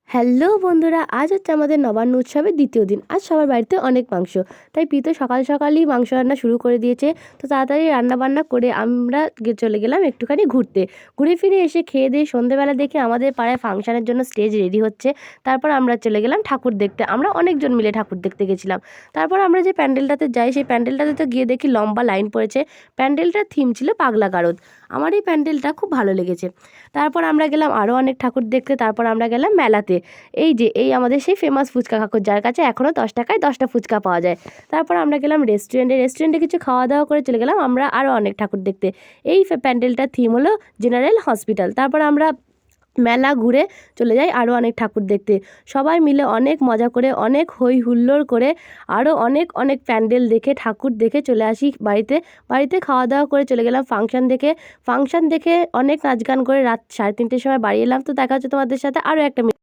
Hello বন্ধুরা, আজ হচ্ছে আমাদের নবান্ন উৎসবের দ্বিতীয় দিন। আজ সবার বাড়িতে অনেক মাংস, তাই পিতো সকাল সকালই মাংস রান্না শুরু করে দিয়েছে। তো তাড়াতাড়ি রান্নাবান্না করে আমরা চলে গেলাম একটুখানি ঘুরতে। ঘুরে ফিরে এসে খেয়ে দিয়ে সন্ধেবেলা দেখে আমাদের পাড়ায় ফাংশানের জন্য স্টেজ রেডি হচ্ছে। তারপর আমরা চলে গেলাম ঠাকুর দেখতে। আমরা অনেকজন মিলে ঠাকুর দেখতে গেছিলাম। তারপর আমরা যে প্যান্ডেলটাতে যাই, সেই প্যান্ডেলটাতে তো গিয়ে দেখি লম্বা লাইন পড়েছে। প্যান্ডেলটার থিম ছিল পাগলা গারদ। আমার এই প্যান্ডেলটা খুব ভালো লেগেছে। তারপর আমরা গেলাম আরও অনেক ঠাকুর দেখতে। তারপর আমরা গেলাম মেলাতে। এই আমাদের সেই ফেমাস ফুচকা কাকুর, যার কাছে এখনও 10 টাকায় 10টা ফুচকা পাওয়া যায়। তারপর আমরা গেলাম রেস্টুরেন্টে কিছু খাওয়া দাওয়া করে চলে গেলাম আমরা আরও অনেক ঠাকুর দেখতে। এই প্যান্ডেলটার থিম হলো জেনারেল হসপিটাল। তারপর আমরা মেলা ঘুরে চলে যাই আরও অনেক ঠাকুর দেখতে। সবাই মিলে অনেক মজা করে, অনেক হই হুল্লোড় করে, আরও অনেক অনেক প্যান্ডেল দেখে, ঠাকুর দেখে চলে আসি বাড়িতে খাওয়া দাওয়া করে চলে গেলাম ফাংশন দেখে অনেক নাচ গান করে রাত 3:30টার সময় বাড়ি এলাম। তো দেখা হচ্ছে তোমাদের সাথে আরও একটা